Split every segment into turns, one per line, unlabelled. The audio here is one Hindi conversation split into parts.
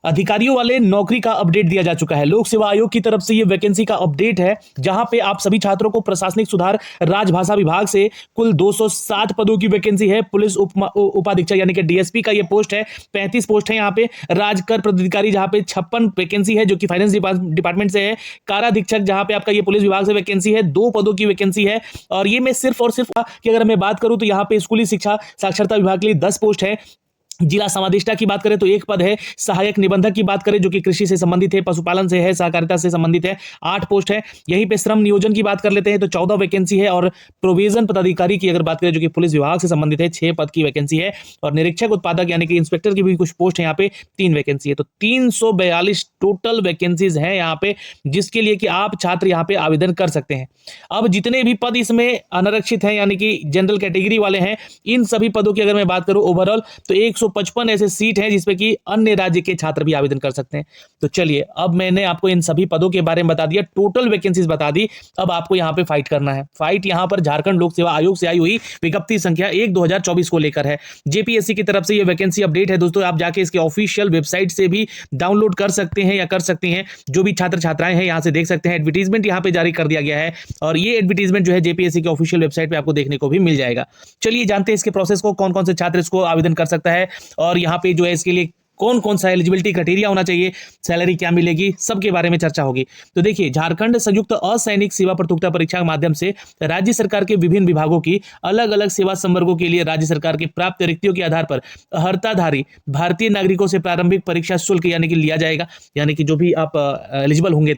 अधिकारियों वाले नौकरी का अपडेट दिया जा चुका है। लोक सेवा आयोग की तरफ से ये वैकेंसी का अपडेट है, जहां पे आप सभी छात्रों को प्रशासनिक सुधार राजभाषा विभाग से कुल 260 पदों की वैकेंसी है। पुलिस उपाधीक्षक यानी कि डीएसपी का ये पोस्ट है, 35 पोस्ट है। यहाँ पे राजकर पदाधिकारी जहां पे 56 वैकेंसी है, जो कि फाइनेंस डिपार्टमेंट से है। काराधीक्षक जहां पे आपका ये पुलिस विभाग से वैकेंसी है, 2 पदों की वैकेंसी है। और ये मैं सिर्फ और सिर्फ की अगर मैं बात करूं तो यहाँ पे स्कूली शिक्षा साक्षरता विभाग के लिए 10 पोस्ट है। जिला समादेष्टा की बात करें तो 1 पद है। सहायक निबंधक की बात करें जो कि कृषि से संबंधित है, पशुपालन से है, सहकारिता से संबंधित है, 8 पोस्ट है। यहीं पे श्रम नियोजन की बात कर लेते हैं तो 14 वैकेंसी है। और प्रोविजन पदाधिकारी की अगर बात करें जो कि पुलिस विभाग से संबंधित है, 6 पद की वैकेंसी है। और निरीक्षक उत्पादक यानी कि इंस्पेक्टर की भी कुछ पोस्ट है, यहाँ पे 3 वैकेंसी है। तो 342 टोटल वैकेंसीज है यहाँ पे, जिसके लिए कि आप छात्र यहाँ पे आवेदन कर सकते हैं। अब जितने भी पद इसमें अनारक्षित हैं यानी कि जनरल कैटेगरी वाले हैं, इन सभी पदों की अगर मैं बात करूं ओवरऑल तो 155 ऐसे सीट हैं जिसपे कि अन्य राज्य के छात्र भी आवेदन कर सकते हैं। तो चलिए, अब मैंने आपको इन सभी पदों के बारे में बता दिया, टोटल वैकेंसीज बता दी। अब आपको यहाँ पे फाइट करना है। फाइट यहाँ पर झारखंड लोक सेवा आयोग से आई हुई विज्ञप्ति संख्या 1/2024 को लेकर है। जेपीएससी की तरफ से ये वैकेंसी अपडेट है दोस्तों। आप जाके इसके ऑफिशियल वेबसाइट से भी डाउनलोड कर सकते हैं या कर सकती हैं। जो भी छात्र छात्राएं हैं यहाँ से देख सकते हैं। एडवर्टीजमेंट यहाँ पे जारी कर दिया गया है और ये एडवर्टीजमेंट जो है जेपीएससी के ऑफिशियल वेबसाइट पे आपको देखने को भी मिल जाएगा। चलिए जानते हैं इसके प्रोसेस को, कौन कौन से छात्र इसको आवेदन कर सकता है और यहाँ पे जो है इसके लिए कौन कौन सा एलिजिबिलिटी क्राइटेरिया होना चाहिए, सैलरी क्या मिलेगी, सबके बारे में चर्चा होगी। तो देखिए, झारखंड संयुक्त असैनिक सेवा प्रतियोगिता परीक्षा के माध्यम से राज्य सरकार के विभिन्न विभागों की अलग अलग सेवा संवर्गों के लिए राज्य सरकार के प्राप्त रिक्तियों के आधार पर अर्हताधारी भारतीय नागरिकों से प्रारंभिक परीक्षा शुल्क यानी कि लिया जाएगा। यानी कि जो भी आप एलिजिबल होंगे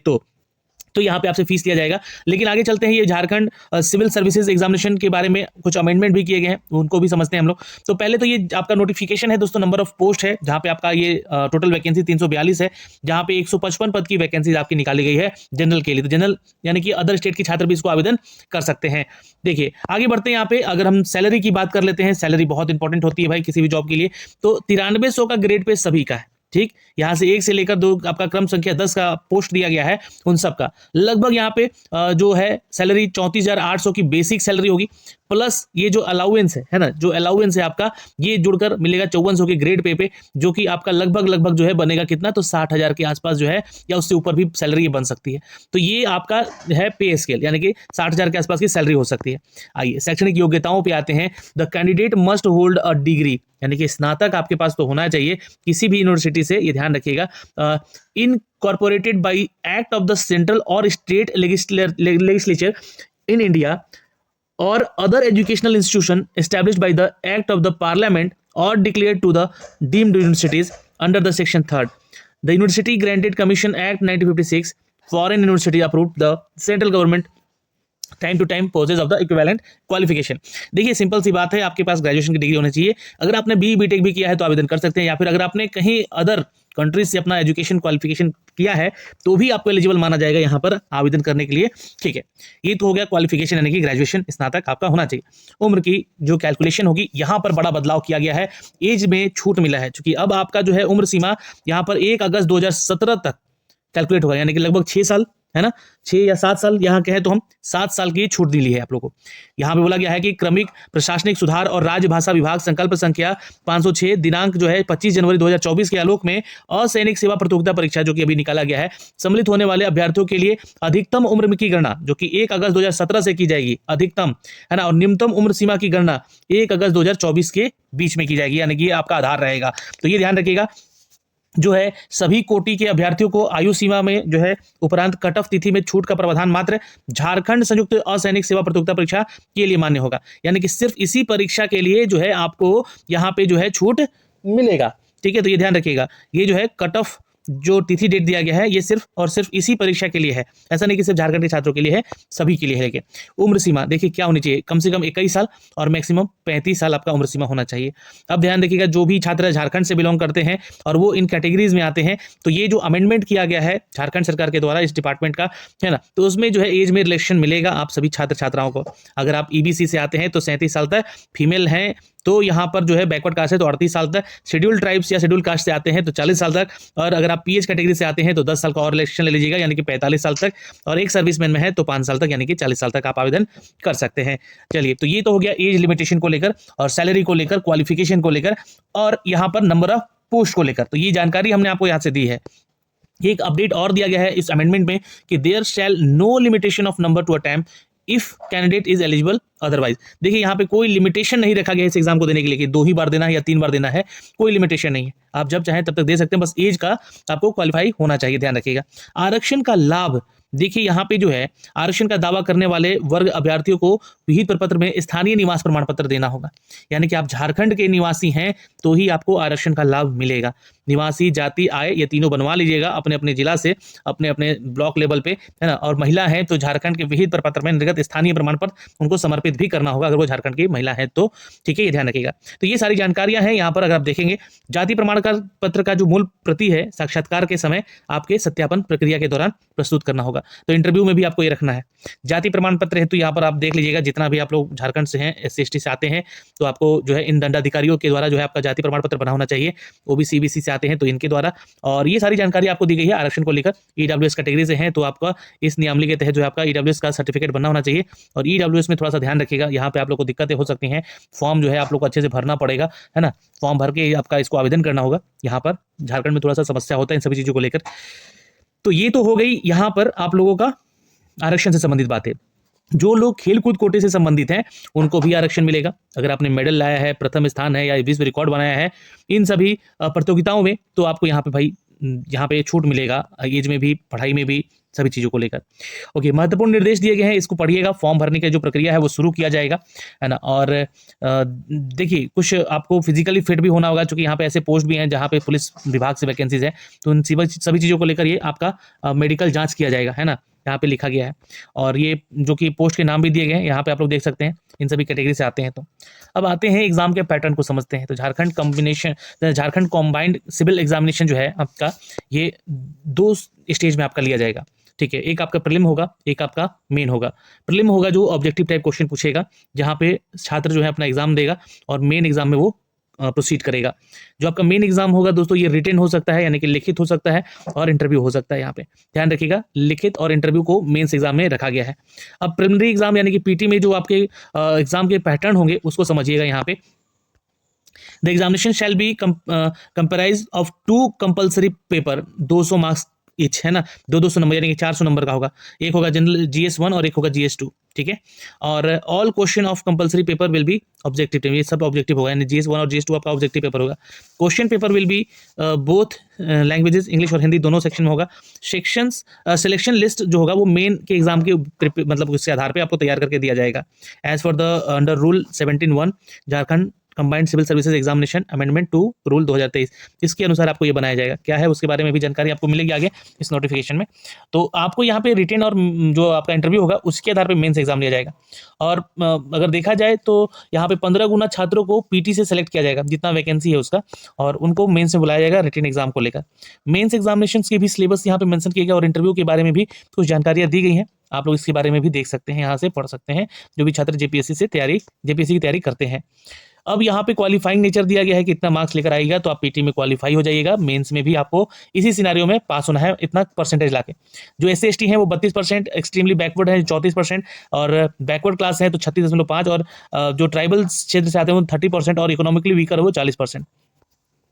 तो यहाँ पे आपसे फीस लिया जाएगा। लेकिन आगे चलते हैं, ये झारखंड सिविल सर्विसेज एग्जामिनेशन के बारे में कुछ अमेंडमेंट भी किए गए हैं, उनको भी समझते हैं हम लोग। तो पहले तो ये आपका नोटिफिकेशन है दोस्तों, नंबर ऑफ पोस्ट है, जहाँ पे आपका ये टोटल वैकेंसी 342 है, जहाँ पे 155 पद की वैकेंसी आपकी निकाली गई है जनरल के लिए। तो जनरल यानी कि अदर स्टेट के छात्र भी इसको आवेदन कर सकते हैं। देखिए आगे बढ़ते हैं। यहाँ पे अगर हम सैलरी की बात कर लेते हैं, सैलरी बहुत इंपॉर्टेंट होती है भाई किसी भी जॉब के लिए। तो 9300 का ग्रेड पे सभी का है, ठीक। यहां से 1 से लेकर 2 आपका क्रम संख्या 10 का पोस्ट दिया गया है, उन सब का लगभग यहाँ पे जो है सैलरी 34,800 की बेसिक सैलरी होगी, प्लस ये जो अलाउंस है ना, जो अलाउंस है आपका, ये जुड़कर मिलेगा 5400 के ग्रेड पे, जो कि आपका लगभग जो है बनेगा कितना, तो 60,000 के आसपास जो है या उससे ऊपर भी सैलरी बन सकती है। तो ये आपका है पे स्केल, यानी कि 60,000 के आसपास की सैलरी हो सकती है। आइए शैक्षणिक योग्यताओं पे आते हैं। The candidate must hold a degree, यानी कि स्नातक आपके पास तो होना चाहिए किसी भी यूनिवर्सिटी से, ये ध्यान रखिएगा। Incorporated by act of the central और स्टेट लेजिस्लेचर इन इंडिया और other educational institution established by the act of the parliament और declared to the deemed universities under the section 3rd the university granted commission act 1956 foreign university approved the central government time to time purposes of the equivalent qualification. देखिए सिंपल सी बात है, आपके पास ग्रेजुएशन की डिग्री होनी चाहिए। अगर आपने बीटेक भी किया है तो आवेदन कर सकते हैं, या फिर अगर आपने कहीं अदर कंट्रीज से अपना एजुकेशन क्वालिफिकेशन किया है तो भी आपको एलिजिबल माना जाएगा यहाँ पर आवेदन करने के लिए, ठीक है। ये तो हो गया क्वालिफिकेशन, यानी कि ग्रेजुएशन स्नातक आपका होना चाहिए। उम्र की जो कैलकुलेशन होगी, यहाँ पर बड़ा बदलाव किया गया है, एज में छूट मिला है, क्योंकि अब आपका जो है उम्र सीमा यहाँ पर 1 अगस्त 2017 तक कैलकुलेट होगा, यानी कि लगभग 6 साल है ना, 6 या 7 साल यहाँ कहें तो हम 7 साल की छूट दी ली है आप लोगों को। यहाँ पे बोला गया है कि क्रमिक प्रशासनिक सुधार और राजभाषा विभाग संकल्प संख्या 506 दिनांक जो है 25 जनवरी 2024 के आलोक में असैनिक सेवा प्रतियोगिता परीक्षा जो कि अभी निकाला गया है, सम्मिलित होने वाले अभ्यर्थियों के लिए अधिकतम उम्र की गणना जो कि 1 अगस्त 2017 से की जाएगी अधिकतम, है ना, और न्यूनतम उम्र सीमा की गणना 1 अगस्त 2024 के बीच में की जाएगी, यानी कि ये आपका आधार रहेगा। तो ये ध्यान रखिएगा, जो है सभी कोटि के अभ्यर्थियों को आयु सीमा में जो है उपरांत कट ऑफ तिथि में छूट का प्रावधान मात्र झारखंड संयुक्त असैनिक सेवा प्रतियोगिता परीक्षा के लिए मान्य होगा, यानी कि सिर्फ इसी परीक्षा के लिए जो है आपको यहाँ पे जो है छूट मिलेगा, ठीक है। तो ये ध्यान रखिएगा, ये जो है कट ऑफ जो तिथि डेट दिया गया है ये सिर्फ और सिर्फ इसी परीक्षा के लिए है, ऐसा नहीं कि सिर्फ झारखंड के छात्रों के लिए है, सभी के लिए है। लेकिन उम्र सीमा देखिए क्या होनी चाहिए, कम से कम 21 साल और मैक्सिमम 35 साल आपका उम्र सीमा होना चाहिए। अब ध्यान रखिएगा, जो भी छात्र झारखंड से बिलोंग करते हैं और वो इन कैटेगरीज में आते हैं, तो ये जो अमेंडमेंट किया गया है झारखंड सरकार के द्वारा इस डिपार्टमेंट का, है ना, तो उसमें जो है एज में रिलेक्शन मिलेगा आप सभी छात्र छात्राओं को। अगर आप ईबीसी से आते हैं तो 37 साल तक, फीमेल हैं तो यहाँ पर जो है बैकवर्ड कास्ट है तो 38 साल तक, शेड्यूल ट्राइब्स या शेड्यूल कास्ट से आते हैं तो 40 साल तक, और अगर आप पीएच कैटेगरी से आते हैं तो 10 साल का और रिलेक्शन ले लीजिएगा, यानी कि 45 साल तक, और एक सर्विसमैन में है तो 5 साल तक, यानी कि 40 साल तक आप आवेदन कर सकते हैं। चलिए, तो ये तो हो गया एज लिमिटेशन को लेकर और सैलरी को लेकर, क्वालिफिकेशन को लेकर, और यहाँ पर नंबर ऑफ पोस्ट को लेकर। तो ये जानकारी हमने आपको यहाँ से दी है। एक अपडेट और दिया गया है इस अमेंडमेंट में कि there shall no limitation of number to attempt if candidate is eligible otherwise. देखिए यहाँ पे कोई लिमिटेशन नहीं रखा गया है इस एग्जाम को देने के लिए कि 2 ही बार देना है या 3 बार देना है, कोई लिमिटेशन नहीं है, आप जब चाहें तब तक दे सकते हैं, बस एज का आपको क्वालिफाई होना चाहिए, ध्यान रखिएगा। आरक्षण का लाभ, देखिए यहाँ पे जो है आरक्षण का दावा करने वाले वर्ग अभ्यर्थियों को विहित प्रपत्र में स्थानीय निवास प्रमाण पत्र देना होगा, यानी कि आप झारखंड के निवासी हैं तो ही आपको आरक्षण का लाभ मिलेगा। निवासी, जाति, आय ये तीनों बनवा लीजिएगा अपने अपने जिला से, अपने अपने ब्लॉक लेवल पे, है ना। और महिला है तो झारखंड के विहित प्रपत्र में निर्गत स्थानीय प्रमाण पत्र उनको समर्पित भी करना होगा अगर वो झारखंड की महिला है तो, ठीक है, ये ध्यान रखिएगा। तो ये सारी जानकारियां हैं यहाँ पर। अगर आप देखेंगे जाति प्रमाण पत्र का जो मूल प्रति है साक्षात्कार के समय आपके सत्यापन प्रक्रिया के दौरान प्रस्तुत करना होगा, तो इंटरव्यू में भी आपको ये रखना है। जाति प्रमाण पत्र हेतु यहाँ पर आप देख लीजिएगा, जितना भी आप लोग झारखंड से हैं, SC/ST से आते हैं तो आपको जो है इन दंडाधिकारियों के द्वारा जो है आपका जाति प्रमाण पत्र बना होना चाहिए। OBC BC से आते हैं तो इनके द्वारा, और ये सारी जानकारी आपको दी गई है आरक्षण को लेकर। EWS कैटेगरी से हैं तो आपका इस नियमावली के तहत जो है आपका EWS का सर्टिफिकेट बनना होना चाहिए। और EWS में थोड़ा सा ध्यान रखिएगा, यहाँ पे आप लोग को दिक्कतें हो सकती हैं, फॉर्म जो है आप लोग को अच्छे से भरना पड़ेगा, है ना, फॉर्म भर के आपका इसको आवेदन करना होगा। यहाँ पर झारखंड में थोड़ा सा समस्या होता है इन सभी चीजों को लेकर। तो ये तो हो गई यहाँ पर आप लोगों का आरक्षण से संबंधित बातें। जो लोग खेलकूद कोटे से संबंधित हैं उनको भी आरक्षण मिलेगा। अगर आपने मेडल लाया है, प्रथम स्थान है या विश्व रिकॉर्ड बनाया है इन सभी प्रतियोगिताओं में, तो आपको यहाँ पे भाई यहाँ पे छूट मिलेगा, एज में भी, पढ़ाई में भी, सभी चीज़ों को लेकर। ओके, महत्वपूर्ण निर्देश दिए गए हैं, इसको पढ़िएगा। फॉर्म भरने की जो प्रक्रिया है वो शुरू किया जाएगा, है ना। और देखिए कुछ आपको फिजिकली फिट भी होना होगा, क्योंकि यहाँ पे ऐसे पोस्ट भी हैं जहाँ पे पुलिस विभाग से वैकेंसीज है, तो उन सभी चीज़ों को लेकर ये आपका मेडिकल जाँच किया जाएगा, है ना, यहाँ पे लिखा गया है। और ये जो कि पोस्ट के नाम भी दिए गए हैं यहाँ पे आप लोग देख सकते हैं, इन सभी कैटेगरी से आते हैं। तो अब आते हैं एग्जाम के पैटर्न को समझते हैं। तो झारखंड कॉम्बाइंड सिविल एग्जामिनेशन जो है आपका, ये 2 स्टेज में आपका लिया जाएगा, ठीक है। एक आपका प्रीलिम होगा, एक आपका मेन होगा। प्रीलिम होगा जो ऑब्जेक्टिव टाइप क्वेश्चन पूछेगा, जहाँ पे छात्र जो है अपना एग्जाम देगा, और मेन एग्जाम में वो प्रोसीड करेगा। जो आपका मेन एग्जाम होगा दोस्तों, ये रिटन हो सकता है, यानी कि लिखित हो सकता है, और इंटरव्यू हो सकता है। यहाँ पे ध्यान रखिएगा, लिखित और इंटरव्यू को मेंस एग्जाम में रखा गया है। अब प्रिलिमिनरी एग्जाम यानी कि PT में जो आपके एग्जाम के पैटर्न होंगे उसको समझिएगा। यहाँ पे the examination shall be comprises of 2 compulsory paper, 200 marks each, है ना, 200 नंबर, यानी कि 400 नंबर का होगा। एक होगा जनरल GS1 और एक होगा GS2, ठीक है। और all question of compulsory paper will be objective type, ये सब ऑब्जेक्टिव होगा, यानी GS1 और GS2 आपका ऑब्जेक्टिव पेपर होगा। Question paper will be both languages, English और हिंदी दोनों सेक्शन में होगा। सेक्शंस सिलेक्शन लिस्ट जो होगा वो मेन के एग्जाम के मतलब उसके आधार पे आपको तैयार करके दिया जाएगा। As for the under rule 17(1) Jharkhand combined civil services examination amendment 2 rule 2023, इसके अनुसार आपको ये बनाया जाएगा। क्या है उसके बारे में भी जानकारी आपको मिलेगी आगे इस नोटिफिकेशन में। तो आपको यहाँ पे रिटन और जो आपका इंटरव्यू होगा उसके आधार पे मेंस एग्जाम लिया जाएगा। और अगर देखा जाए तो यहाँ पे 15 गुना छात्रों को PT से सेलेक्ट किया जाएगा, जितना वैकेंसी है उसका, और उनको मेंस में बुलाया जाएगा रिटन एग्जाम को लेकर। मेंस एग्जामिनेशन के भी सिलेबस यहाँ पे मेंशन किया गया, और इंटरव्यू के बारे में भी कुछ जानकारियाँ दी गई हैं, आप लोग इसके बारे में भी देख सकते हैं, यहाँ से पढ़ सकते हैं, जो भी छात्र JPSC की तैयारी करते हैं। अब यहाँ पे क्वालिफाइंग नेचर दिया गया है कि इतना मार्क्स लेकर आएगा तो आप PT में क्वालिफाई हो जाइएगा। मेंस में भी आपको इसी सिनारियो में पास होना है, इतना परसेंटेज लाके। जो SC/ST हैं वो 32%, एक्सट्रीमली बैकवर्ड है 34%, और बैकवर्ड क्लास है तो 36.5%, और जो ट्राइबल क्षेत्र से आते हैं वो 30%, और इकोनॉमिकली वीकर है वो 40%।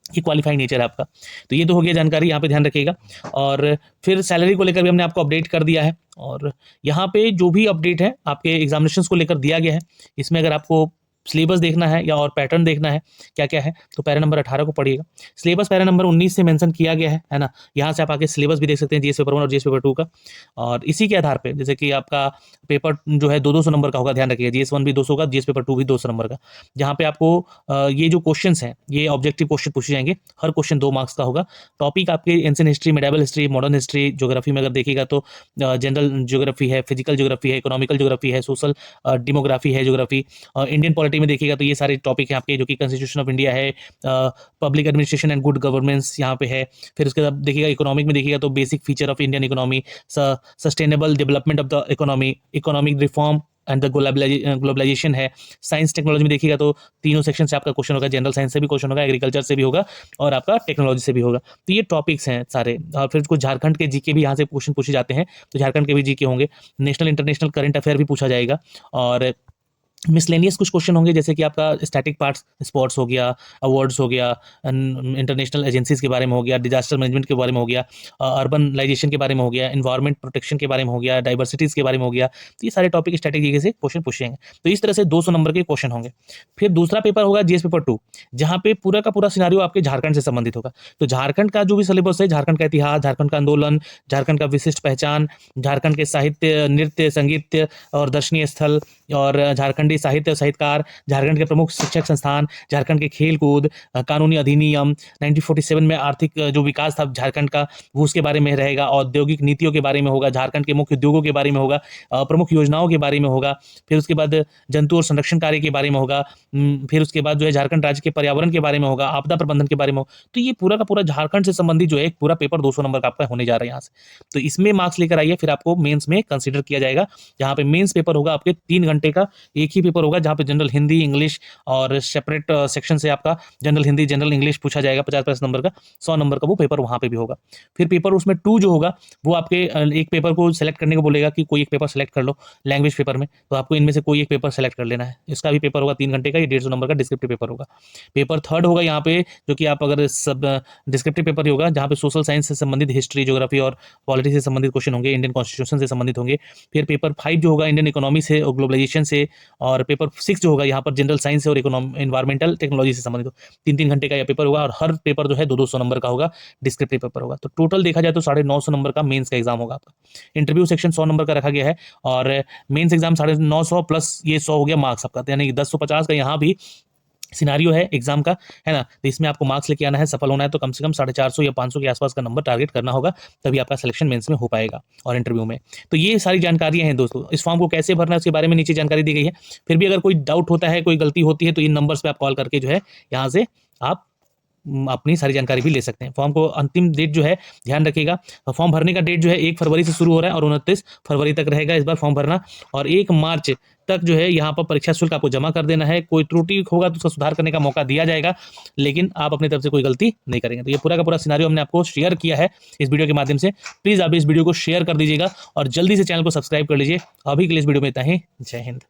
ये क्वालिफाइंग नेचर है आपका। तो ये तो हो गया जानकारी, यहाँ पे ध्यान रखिएगा। और फिर सैलरी को लेकर भी हमने आपको अपडेट कर दिया है, और यहाँ पे जो भी अपडेट है आपके एग्जामिनेशंस को लेकर दिया गया है, इसमें अगर आपको सिलेबस देखना है या और पैटर्न देखना है क्या क्या है, तो पैरा नंबर 18 को पढ़िएगा। सिलेबस पैरा नंबर 19 से मेंशन किया गया है ना। यहाँ से आप आगे सिलेबस भी देख सकते हैं, GS पेपर 1 और GS पेपर 2 का। और इसी के आधार पे जैसे कि आपका पेपर जो है 200 नंबर का होगा, ध्यान रखिएगा। GS1 भी 200 का, GS पेपर 2 भी 200 नंबर का, जहाँ पे आपको ये जो क्वेश्चन हैं ये ऑब्जेक्टिव क्वेश्चन पूछे जाएंगे। हर क्वेश्चन 2 मार्क्स का होगा। टॉपिक आपके ancient history, medieval history, modern history, geography में अगर देखिएगा तो जनरल ज्योग्राफी है, फिजिकल ज्योग्राफी है, इकोनॉमिकल ज्योग्राफी है, सोशल डेमोग्राफी है ज्योग्राफी। इंडियन पॉलिटी में देखिएगा तो ये सारे टॉपिक हैं आपके, जो कि कॉन्स्टिट्यूशन ऑफ इंडिया है, public administration and good governance यहाँ पे है। फिर उसके बाद देखिएगा इकोनॉमिक में देखिएगा तो basic feature of Indian economy, sustainable development of the economy, economic reform and the globalisation है। साइंस टेक्नोलॉजी में देखिएगा तो तीनों सेक्शन से आपका क्वेश्चन होगा, जनरल साइंस से भी क्वेश्चन होगा, एग्रीकल्चर से भी होगा, और आपका टेक्नोलॉजी से भी होगा। तो ये टॉपिक्स हैं सारे। और फिर कुछ झारखंड के GK भी यहाँ से क्वेश्चन पूछे जाते हैं, तो झारखंड के भी GK होंगे। नेशनल इंटरनेशनल करंट अफेयर भी पूछा जाएगा, और मिसलेनियस कुछ क्वेश्चन होंगे, जैसे कि आपका स्टैटिक पार्ट्स, स्पोर्ट्स हो गया, अवार्ड्स हो गया, इंटरनेशनल एजेंसीज के बारे में हो गया, डिजास्टर मैनेजमेंट के बारे में हो गया, अर्बनाइजेशन के बारे में हो गया, इन्वायरमेंट प्रोटेक्शन के बारे में हो गया, डाइवर्सिटीज के बारे में हो गया। तो ये सारे टॉपिक स्ट्रैटेजी से क्वेश्चन पूछेंगे। तो इस तरह से 200 नंबर के क्वेश्चन होंगे। फिर दूसरा पेपर होगा जीएस पेपर 2, जहाँ पे पूरा का पूरा सिनारियो आपके झारखंड से संबंधित होगा। तो झारखंड का जो भी सिलेबस है, झारखंड का इतिहास, झारखंड का आंदोलन, झारखंड का विशिष्ट पहचान, झारखंड के साहित्य, नृत्य, संगीत और दर्शनीय स्थल, और झारखंडी साहित्य साहित्यकार, झारखंड के प्रमुख शिक्षक संस्थान, झारखंड के खेल कूद, कानूनी अधिनियम, 1947 में आर्थिक जो विकास था झारखंड का, वो उसके बारे में रहेगा। औद्योगिक नीतियों के बारे में होगा, झारखंड के मुख्य उद्योगों के बारे में होगा, प्रमुख योजनाओं के बारे में होगा। फिर उसके बाद जंतु और संरक्षण कार्य के बारे में होगा। फिर उसके बाद जो है झारखंड राज्य के पर्यावरण के बारे में होगा, आपदा प्रबंधन के बारे में होगा। तो ये पूरा का पूरा झारखंड से संबंधित जो है एक पूरा पेपर 200 नंबर का आपका होने जा रहा है यहाँ से। तो इसमें मार्क्स लेकर आइए, फिर आपको मेंस में कंसीडर किया जाएगा, जहाँ पे मेंस पेपर होगा आपके 3 घंटे का। एक ही पेपर होगा जहाँ पे जनरल हिंदी, इंग्लिश और सेपरेट सेक्शन से आपका जनरल हिंदी, जनरल इंग्लिश पूछा जाएगा 50-50 नंबर का, 100 नंबर का वो पेपर वहाँ पे भी होगा। फिर पेपर उसमें 2 जो होगा वो आपके एक पेपर को सेलेक्ट करने को बोलेगा कि कोई एक पेपर सेलेक्ट कर लो लैंग्वेज पेपर में, तो आपको इनमें से कोई एक पेपर सेलेक्ट कर लेना है। इसका भी पेपर होगा 3 घंटे का, ये 150 नंबर का डिस्क्रिप्टिव पेपर होगा। पेपर 3 होगा यहाँ पे, जो कि आप अगर सब डिस्क्रिप्टिव पेपर ही होगा, जहाँ पे सोशल साइंस से संबंधित, हिस्ट्री, ज्योग्राफी और पॉलिटी से संबंधित क्वेश्चन होंगे, इंडियन कॉन्स्टिट्यूशन से संबंधित होंगे। फिर पेपर 5 जो होगा इंडियन इकोनॉमी से और ग्लोबलाइजेशन से, और पेपर 6 जो होगा यहाँ पर जनरल साइंस और इन्वायरमेंटल टेक्नोलॉजी से संबंधित हो। 3-3 घंटे का यह पेपर होगा, और हर पेपर जो है 200 नंबर का होगा, डिस्क्रिप्टिव पेपर होगा। तो टोटल देखा जाए तो 950 नंबर का मेंस का एग्जाम होगा आपका। इंटरव्यू सेक्शन 100 नंबर का रखा गया है, और मेंस एग्जाम 950 प्लस ये 100 हो गया मार्क्स आपका, यानी कि 1050 का यहाँ भी सिनारियो है एग्जाम का, है ना। तो इसमें आपको मार्क्स लेके आना है, सफल होना है तो कम से कम 450 या 500 के आसपास का नंबर टारगेट करना होगा, तभी आपका सिलेक्शन मेंस में हो पाएगा और इंटरव्यू में। तो ये सारी जानकारियां हैं दोस्तों। इस फॉर्म को कैसे भरना है उसके बारे में नीचे जानकारी दी गई है। फिर भी अगर कोई डाउट होता है, कोई गलती होती है, तो इन नंबर्स पे आप कॉल करके जो है यहाँ से आप अपनी सारी जानकारी भी ले सकते हैं। फॉर्म को अंतिम डेट जो है ध्यान रखिएगा, फॉर्म भरने का डेट जो है 1 फरवरी से शुरू हो रहा है और 29 फरवरी तक रहेगा इस बार फॉर्म भरना, और 1 मार्च तक जो है यहाँ पर परीक्षा शुल्क आपको जमा कर देना है। कोई त्रुटि होगा तो उसका सुधार करने का मौका दिया जाएगा, लेकिन आप अपनी तरफ से कोई गलती नहीं करेंगे। तो ये पूरा का पूरा सिनारियो हमने आपको शेयर किया है इस वीडियो के माध्यम से। प्लीज़ आप इस वीडियो को शेयर कर दीजिएगा और जल्दी से चैनल को सब्सक्राइब कर लीजिए। अभी के लिए इस वीडियो में इतना ही। जय हिंद।